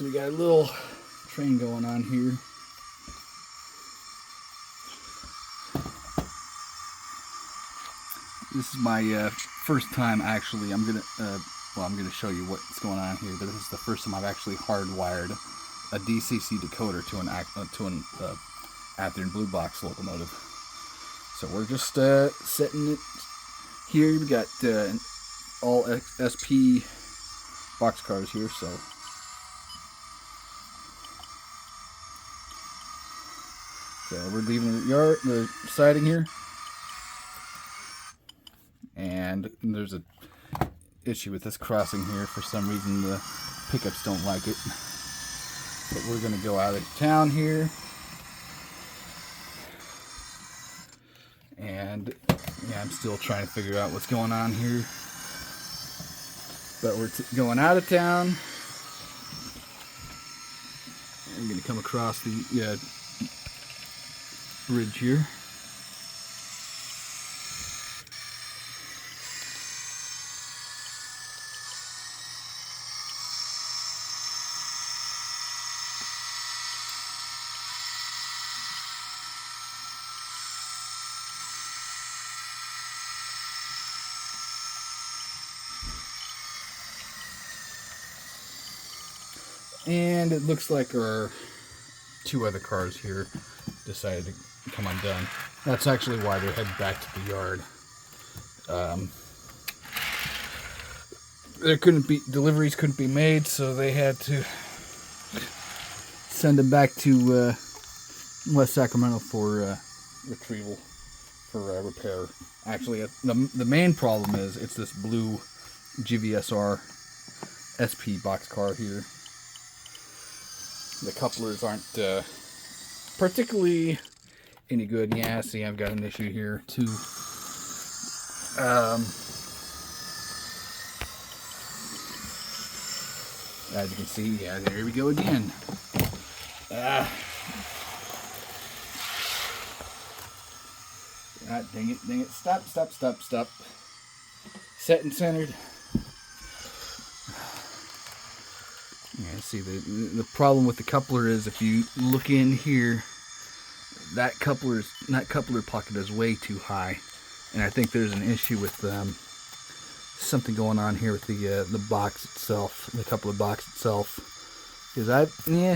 So we got a little train going on here. This is my first time actually. I'm gonna show you what's going on here. But this is the first time I've actually hardwired a DCC decoder to an Athearn Blue Box locomotive. So we're just setting it here. We got all SP boxcars here, so we're leaving the siding here, and there's a issue with this crossing here. For some reason the pickups don't like it, but we're gonna go out of town here, and yeah, I'm still trying to figure out what's going on here. But we're going out of town. I'm going to come across the bridge here. And it looks like our two other cars here decided to come undone. That's actually why they're heading back to the yard. Deliveries couldn't be made, so they had to send them back to West Sacramento for retrieval, for repair. Actually, the main problem is it's this blue GVSR SP boxcar here. The couplers aren't particularly any good. Yeah, see, I've got an issue here too. As you can see, yeah, there we go again. God, dang it. Stop. Set and centered. Yeah, see, the problem with the coupler is if you look in here, that coupler pocket is way too high, and I think there's an issue with something going on here with the box itself, the coupler box itself. Because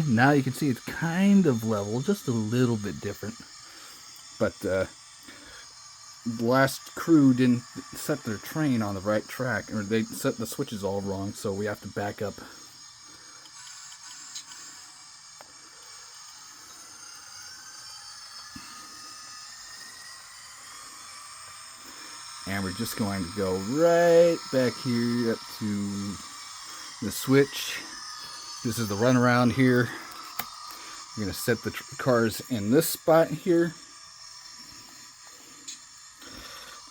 now you can see it's kind of level, just a little bit different. But the last crew didn't set their train on the right track, or they set the switches all wrong, so we have to back up. And we're just going to go right back here up to the switch. This is the runaround here. I'm going to set the cars in this spot here.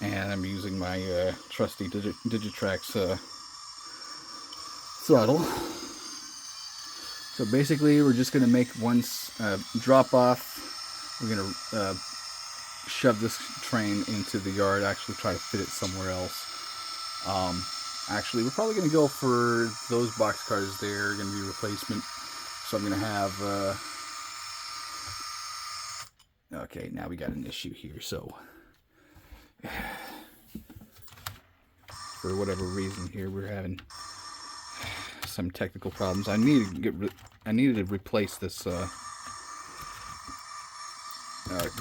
And I'm using my trusty Digitrax throttle. So basically we're just going to make one drop off. We're going to shove this train into the yard, actually try to fit it somewhere else. Actually, we're probably going to go for those boxcars. They're going to be replacement. So I'm going to have... okay, now we got an issue here. So, for whatever reason here, we're having some technical problems. I needed to replace this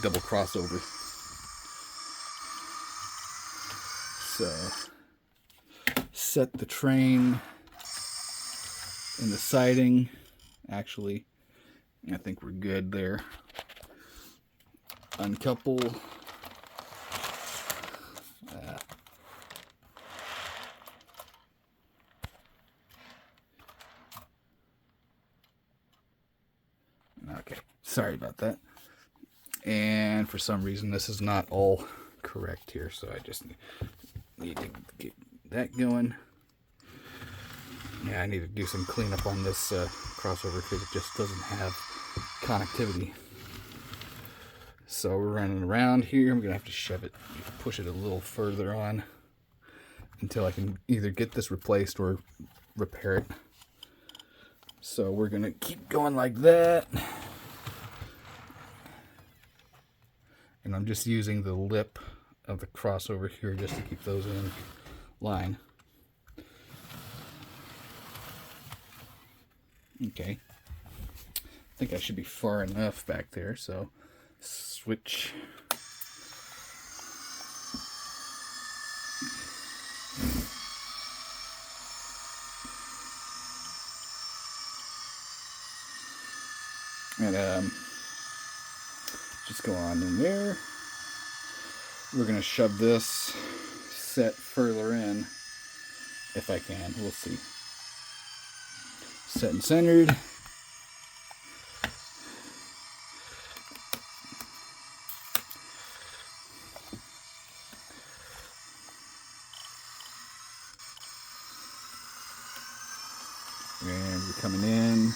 double crossover. So set the train in the siding. Actually, I think we're good there. Uncouple. Okay, sorry about that. And for some reason this is not all correct here, so I just need to get that going. Yeah, I need to do some cleanup on this crossover because it just doesn't have connectivity. So we're running around here. I'm gonna have to push it a little further on until I can either get this replaced or repair it. So we're going to keep going like that. And I'm just using the lip of the crossover here just to keep those in line. Okay. I think I should be far enough back there, so switch. And just go on in there. We're going to shove this set further in if I can. We'll see. Set and centered. And we're coming in.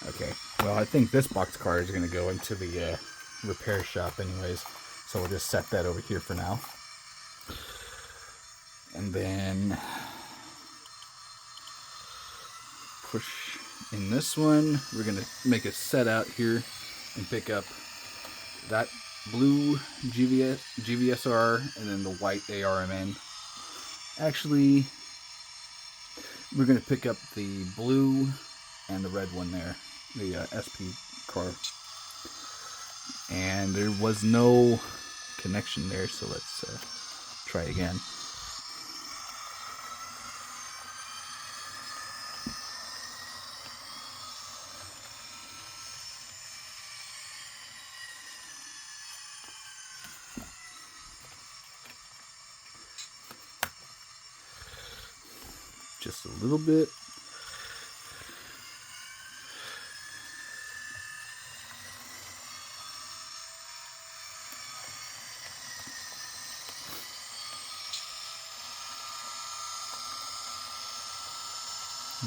Okay, well, I think this boxcar is going to go into the repair shop anyways, so we'll just set that over here for now. And then push in this one. We're going to make a set out here and pick up that blue GVSR and then the white ARMN. Actually, we're going to pick up the blue and the red one there, the SP car. And there was no connection there, so let's try again. Just a little bit.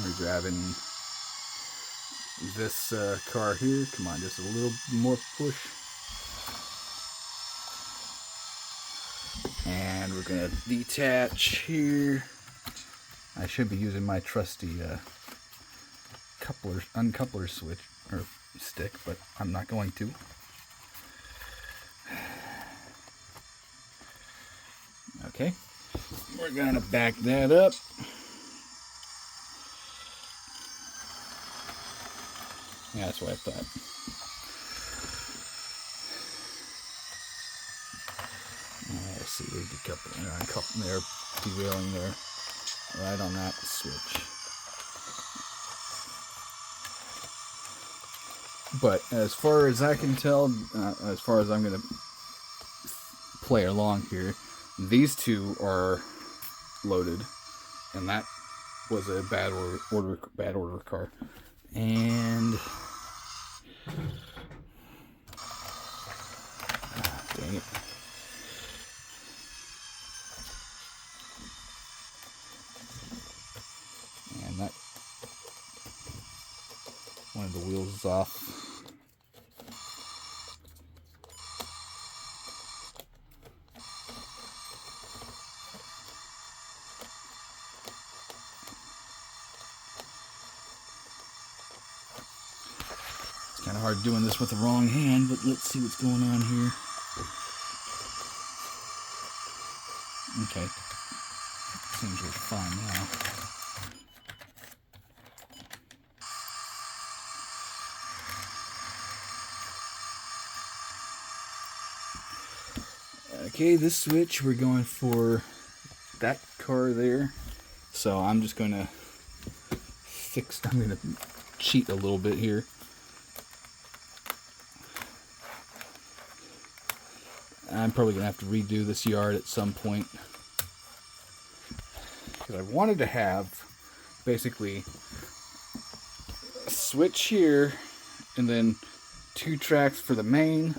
We're grabbing this car here. Come on, just a little more push. And we're going to detach here. I should be using my trusty uncoupler switch or stick, but I'm not going to. Okay, we're going to back that up. Yeah, that's what I thought. Let's see, they're decoupling, they're derailing there, right on that switch. But as far as I can tell, as far as I'm going to play along here, these two are loaded, and that was a bad order car. And dang it. And that one of the wheels is off. Kind of hard doing this with the wrong hand, but let's see what's going on here. Okay. Seems like fine now. Okay, this switch, we're going for that car there. So I'm just going to I'm going to cheat a little bit here. I'm probably going to have to redo this yard at some point. Because I wanted to have basically a switch here and then 2 tracks for the main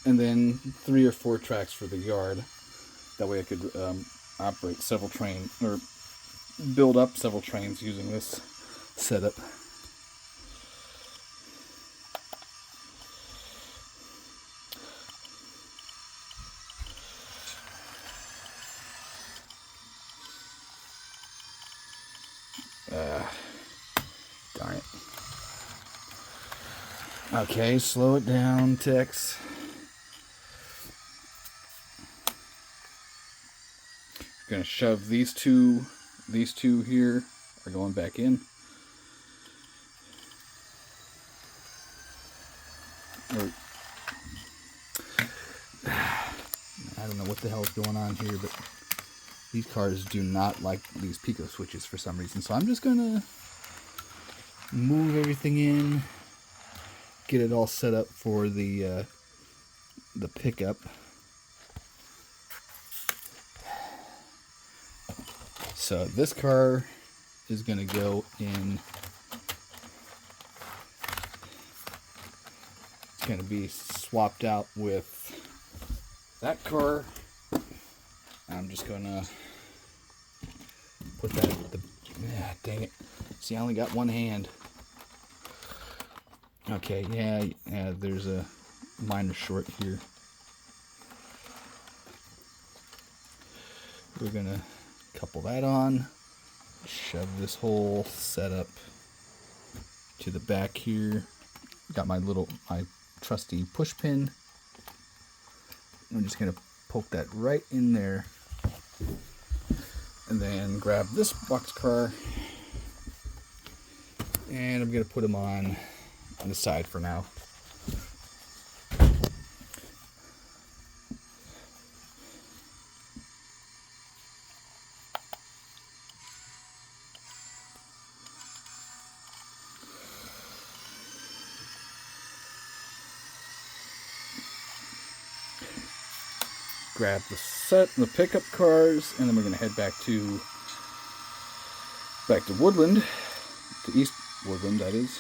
and then 3 or 4 tracks for the yard. That way I could operate several train or build up several trains using this setup. Darn it. Okay, slow it down, Tex. Gonna shove these two here are going back in. I don't know what the hell is going on here, but these cars do not like these Pico switches for some reason. So I'm just gonna move everything in, get it all set up for the pickup. So this car is gonna go in. It's gonna be swapped out with that car. I'm just gonna put that at the, dang it. See, I only got one hand. Okay, yeah, there's a minor short here. We're gonna couple that on, shove this whole setup to the back here. Got my trusty push pin. I'm just gonna poke that right in there, and then grab this boxcar, and I'm gonna put them on the side for now. Grab the pickup cars, and then we're gonna head back to Woodland, to East Woodland, that is.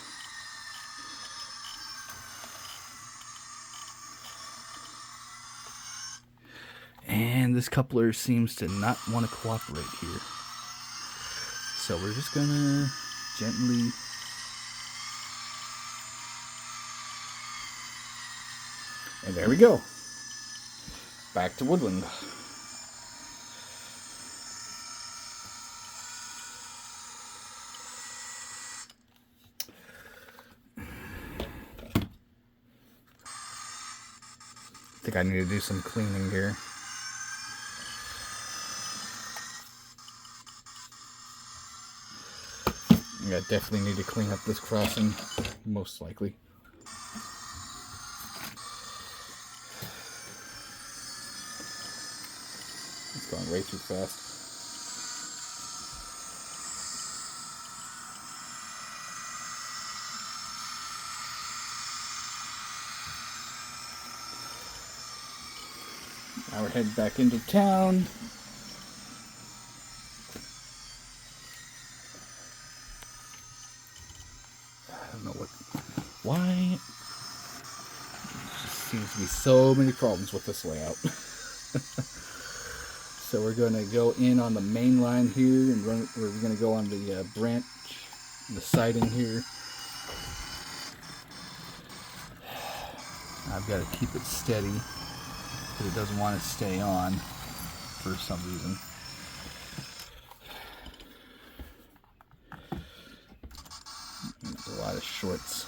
And this coupler seems to not want to cooperate here, so we're just gonna gently and there we go. Back to Woodland. I think I need to do some cleaning here. I definitely need to clean up this crossing, most likely. It's going way too fast. Now we're heading back into town. I don't know why. There just seems to be so many problems with this layout. So we're going to go in on the main line here, and we're going to go on the branch, the siding here. I've got to keep it steady because it doesn't want to stay on for some reason. There's a lot of shorts.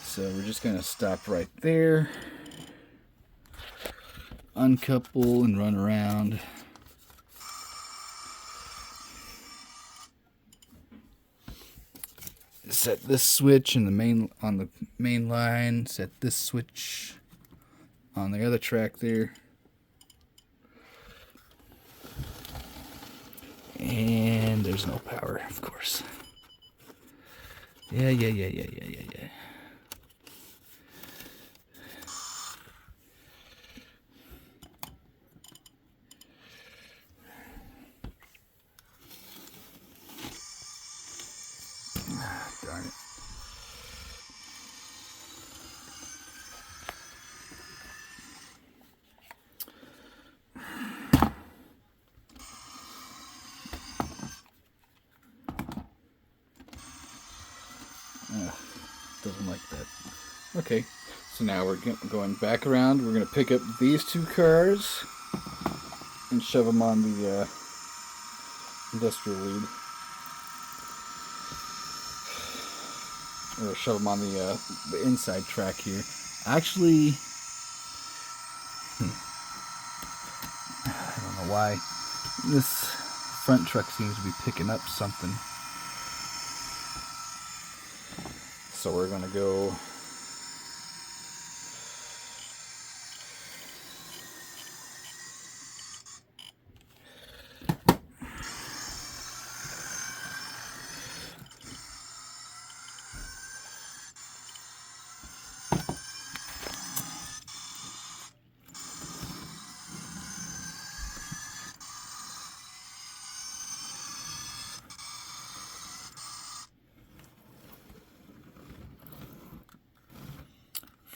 So we're just going to stop right there, uncouple and run around. Set this switch on the main line, set this switch on the other track there. And there's no power, of course. Yeah. Darn it. doesn't like that. Okay, so now we're going back around. We're going to pick up these two cars and shove them on the industrial lead. Or shove them on the inside track here. Actually, I don't know why this front truck seems to be picking up something. So we're going to go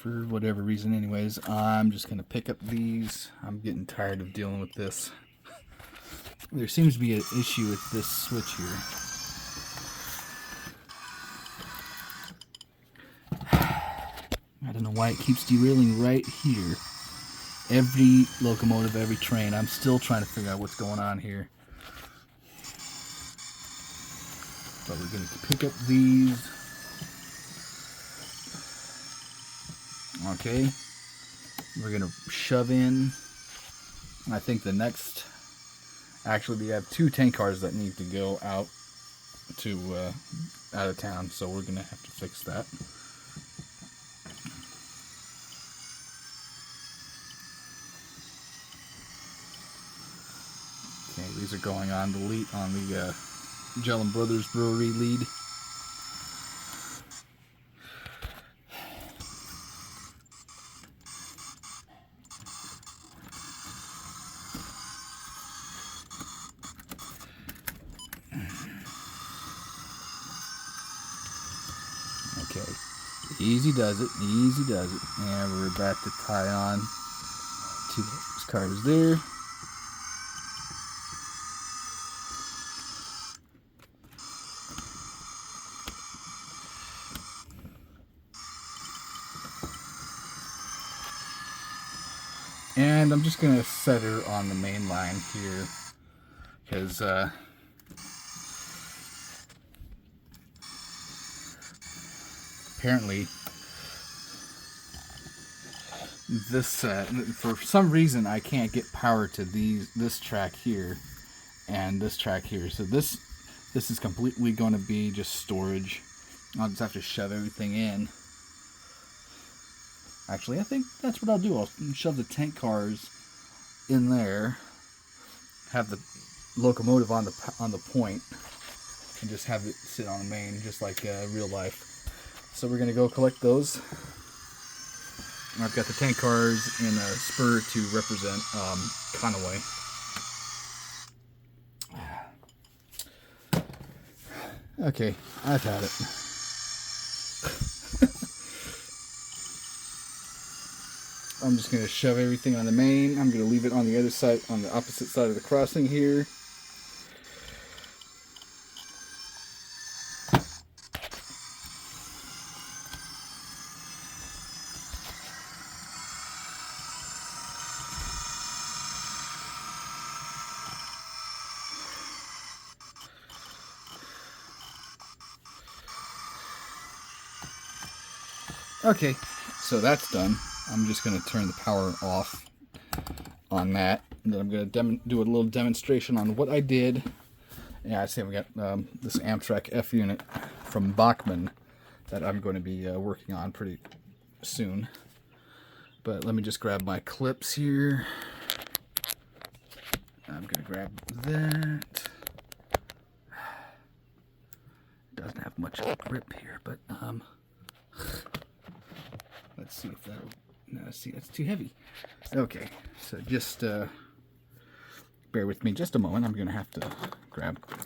for whatever reason anyways, I'm just going to pick up these. I'm getting tired of dealing with this. There seems to be an issue with this switch here. I don't know why it keeps derailing right here. Every locomotive, every train. I'm still trying to figure out what's going on here. But we're going to pick up these. Okay, we're going to shove in, I think the next, actually we have 2 tank cars that need to go out of town, so we're going to have to fix that. Okay, these are going on the lead, on the Jellin Brothers Brewery lead. Okay, easy does it, easy does it. And we're about to tie on 2 cars there. And I'm just going to set her on the main line here, because apparently this, for some reason I can't get power to this track here and this track here. So this is completely going to be just storage. I'll just have to shove everything in. Actually, I think that's what I'll do. I'll shove the tank cars in there, have the locomotive on the point, and just have it sit on the main, just like real life. So we're gonna go collect those. I've got the tank cars in a spur to represent Conaway. Okay, I've had it. I'm just going to shove everything on the main. I'm going to leave it on the other side, on the opposite side of the crossing here. Okay, so that's done. I'm just going to turn the power off on that. And then I'm going to do a little demonstration on what I did. Yeah, I see we got this Amtrak F unit from Bachmann that I'm going to be working on pretty soon. But let me just grab my clips here. I'm going to grab that. Doesn't have much grip here, but let's see if that'll... No, see, that's too heavy. Okay, so just bear with me just a moment. I'm going to have to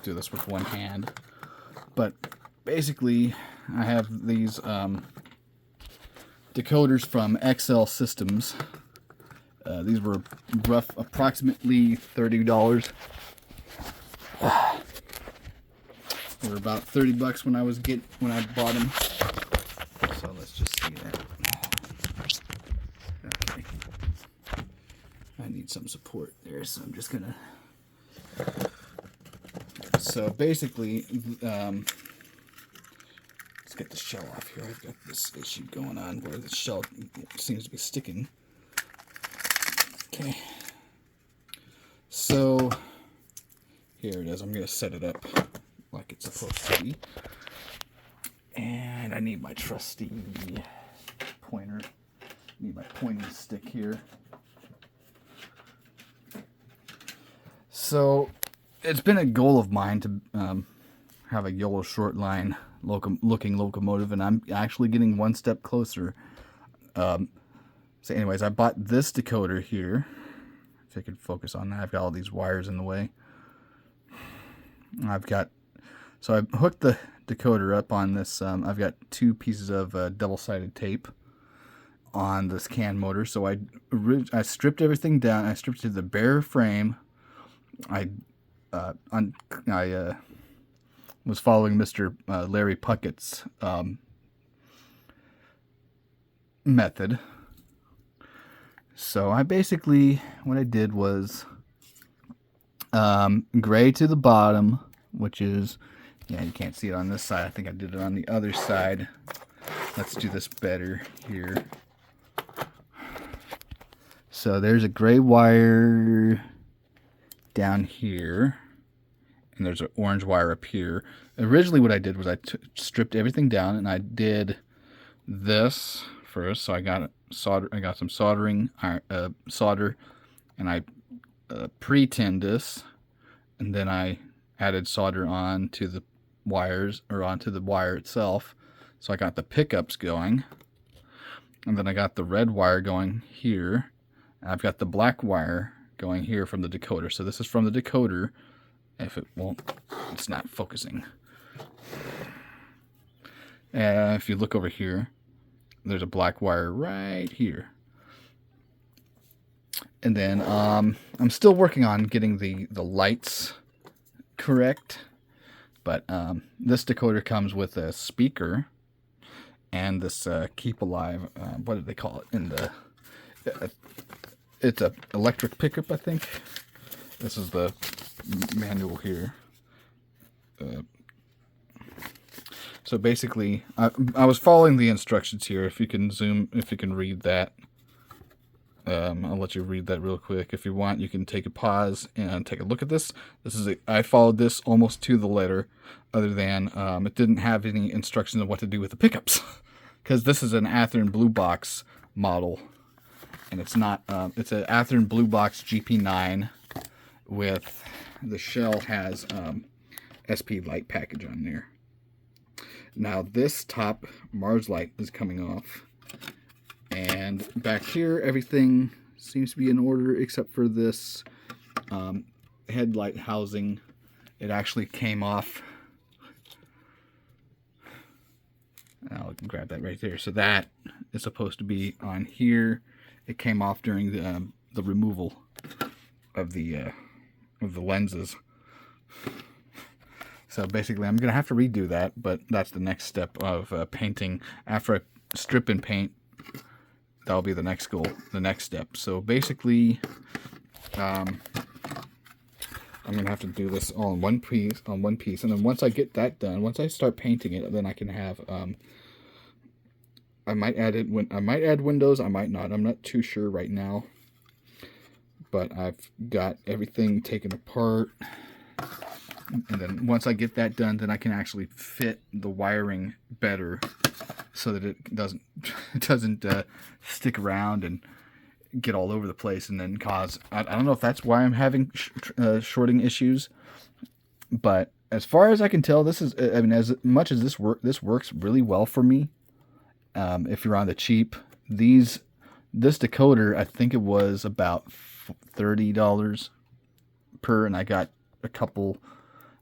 do this with one hand. But basically, I have these decoders from XL Systems. These were approximately $30. They were about $30 when I bought them. So just gonna. So basically, let's get the shell off here. I've got this issue going on where the shell seems to be sticking. Okay. So here it is. I'm gonna set it up like it's supposed to be. And I need my trusty pointer. Need my pointing stick here. So it's been a goal of mine to have a yellow short line looking locomotive, and I'm actually getting one step closer. So anyways, I bought this decoder here. If I could focus on that. I've got all these wires in the way. So I hooked the decoder up on this. I've got 2 pieces of double-sided tape on this CAN motor. So I stripped everything down. I stripped it to the bare frame. I was following Mr. Larry Puckett's method. So I basically, what I did was gray to the bottom, which is, yeah, you can't see it on this side. I think I did it on the other side. Let's do this better here. So there's a gray wire down here, and there's an orange wire up here. Originally what I did was I stripped everything down, and I did this first. So I got some soldering solder, and I pre-tinned this, and then I added solder on to the wires, or onto the wire itself. So I got the pickups going, and then I got the red wire going here. And I've got the black wire going here from the decoder. So this is from the decoder. If it won't, it's not focusing. If you look over here, there's a black wire right here. And then I'm still working on getting the lights correct. But this decoder comes with a speaker and this Keep Alive, what do they call it? In the it's a electric pickup, I think. This is the manual here. So basically, I was following the instructions here. If you can read that, I'll let you read that real quick. If you want, you can take a pause and take a look at this. I followed this almost to the letter, other than it didn't have any instructions on what to do with the pickups, because this is an Athearn Blue Box model, and it's not. It's an Athearn Blue Box GP9 with the shell has SP light package on there. Now this top Mars light is coming off, and back here everything seems to be in order except for this headlight housing. It actually came off. I'll grab that right there. So that is supposed to be on here. It came off during the removal of the lenses. So basically, I'm going to have to redo that, but that's the next step of painting. After I strip and paint, that'll be the next goal, the next step. So basically, I'm going to have to do this all in one piece, and then once I get that done, once I start painting it, then I can have, I might add windows, I might not. I'm not too sure right now, but I've got everything taken apart. And then once I get that done, then I can actually fit the wiring better so that it doesn't stick around and get all over the place and then cause, I don't know if that's why I'm having shorting issues, but as far as I can tell, this is, I mean, as much as this works really well for me. If you're on the cheap, this decoder, I think it was about $30 per, and I got a couple.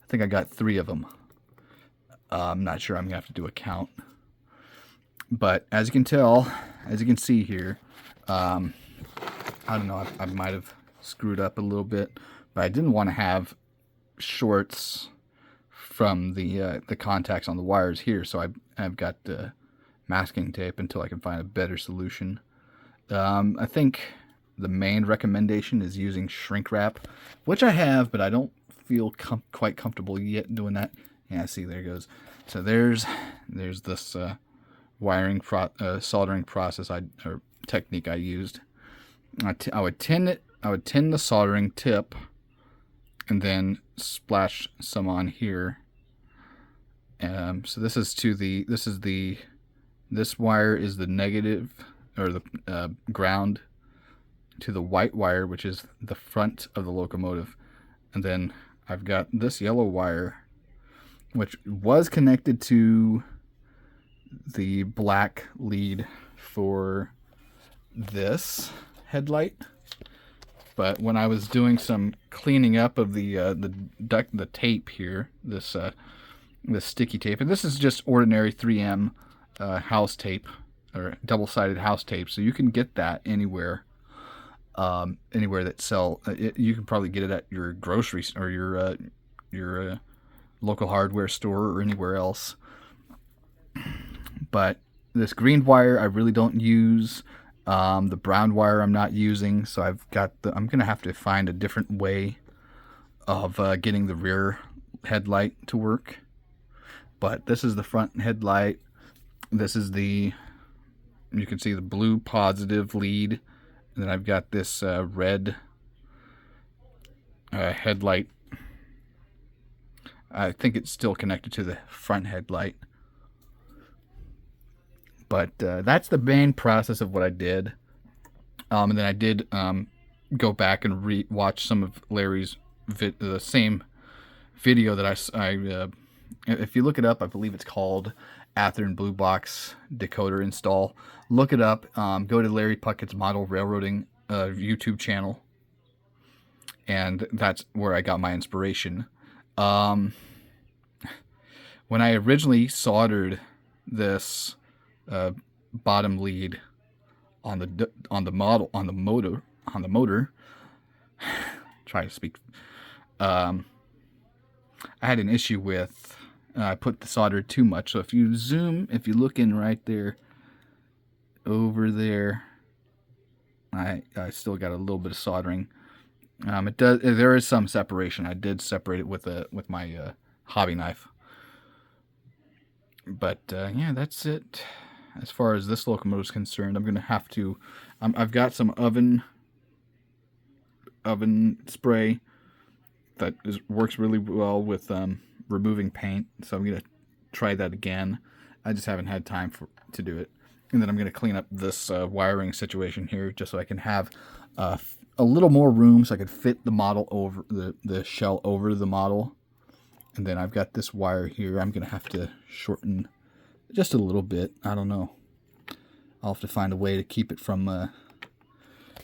I think I got 3 of them. I'm not sure. I'm gonna have to do a count. But as you can tell, as you can see here, I don't know. I might have screwed up a little bit, but I didn't want to have shorts from the contacts on the wires here, so I've got masking tape until I can find a better solution. I think the main recommendation is using shrink wrap, which I have, but I don't feel quite comfortable yet doing that. Yeah, see, there it goes. So there's this soldering process or technique I used. I would tin it. I would tin the soldering tip, and then splash some on here. So this wire is the negative, or the ground, to the white wire, which is the front of the locomotive. And then I've got this yellow wire, which was connected to the black lead for this headlight. But when I was doing some cleaning up of the tape here, this sticky tape, and this is just ordinary 3M house tape, or double-sided house tape, so you can get that anywhere. Anywhere that sell it. You can probably get it at your grocery or your local hardware store or anywhere else. But this green wire I really don't use. The brown wire I'm not using, so I'm gonna have to find a different way of getting the rear headlight to work. But this is the front headlight. This is you can see the blue positive lead. And then I've got this red headlight. I think it's still connected to the front headlight. But that's the main process of what I did. And then I did go back and watch some of Larry's the same video that I if you look it up, I believe it's called Athearn Blue Box Decoder Install. Look it up. Go to Larry Puckett's Model Railroading YouTube channel, and that's where I got my inspiration. When I originally soldered this bottom lead on the motor, try to speak. I had an issue with I put the solder too much. So if you look in right there, over there, I still got a little bit of soldering. There is some separation. I did separate it with my hobby knife. But yeah, that's it as far as this locomotive is concerned. I'm gonna have to. I've got some oven spray that works really well with removing paint, so I'm gonna try that again. I just haven't had time to do it. And then I'm gonna clean up this wiring situation here, just so I can have a little more room, so I could fit the model over the shell over the model. And then I've got this wire here. I'm gonna have to shorten just a little bit. I don't know. I'll have to find a way to keep it from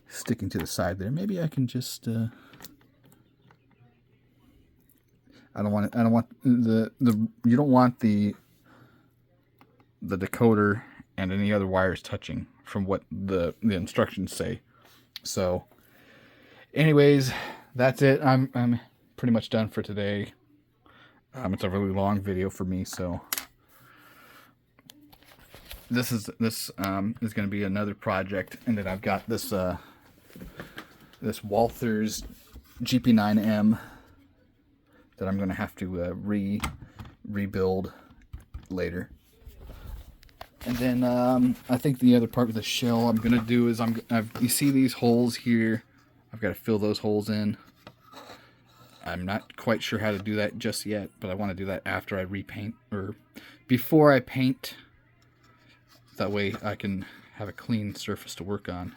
sticking to the side there. Maybe I can just. I don't want you don't want the decoder and any other wires touching, from what the instructions say. So anyways, that's it. I'm pretty much done for today. It's a really long video for me, so this is going to be another project. And then I've got this Walther's GP9M that I'm going to have to rebuild later. And then I think the other part of the shell I'm going to do is you see these holes here. I've got to fill those holes in. I'm not quite sure how to do that just yet, but I want to do that after I repaint, or before I paint. That way I can have a clean surface to work on.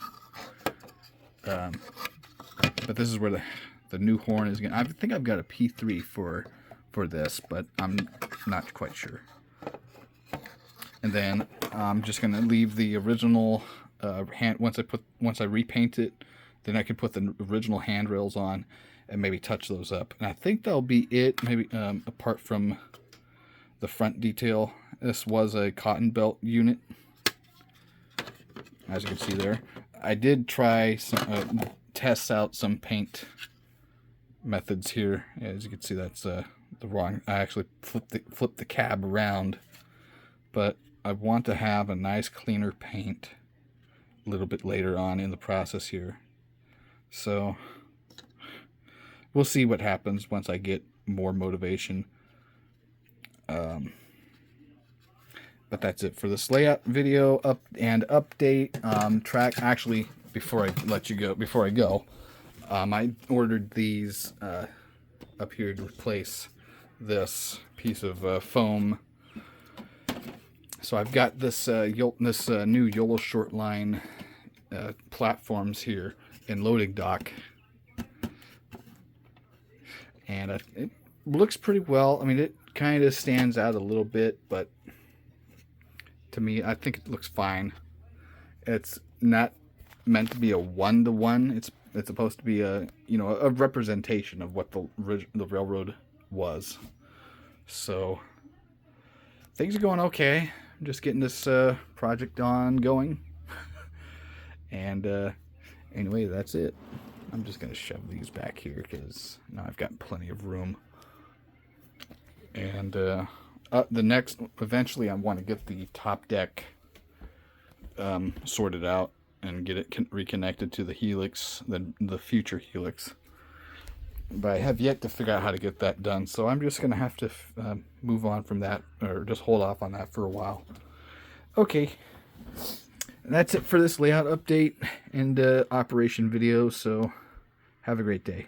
But this is where the new horn is going. I think I've got a P3 for this, but I'm not quite sure. And then I'm just going to leave the original once I repaint it, then I can put the original handrails on and maybe touch those up. And I think that'll be it, maybe apart from the front detail. This was a cotton belt unit, as you can see there. I did try some test out some paint methods here. As you can see, that's the wrong. I actually flipped the cab around, but I want to have a nice cleaner paint a little bit later on in the process here. So we'll see what happens once I get more motivation. But that's it for this layout video update. Track, actually, before I go, I ordered these up here to replace this piece of foam. So I've got this new YOLO short line platforms here in loading dock, and it looks pretty well. I mean, it kind of stands out a little bit, but to me, I think it looks fine. It's not meant to be a one-to-one. It's supposed to be a representation of what the railroad was. So things are going okay. I'm just getting this project ongoing. And anyway, that's it. I'm just gonna shove these back here because now I've got plenty of room. And eventually I want to get the top deck sorted out and get it reconnected to the helix, the future helix. But I have yet to figure out how to get that done, so I'm just gonna have to move on from that, or just hold off on that for a while. Okay, and that's it for this layout update and operation video. So have a great day.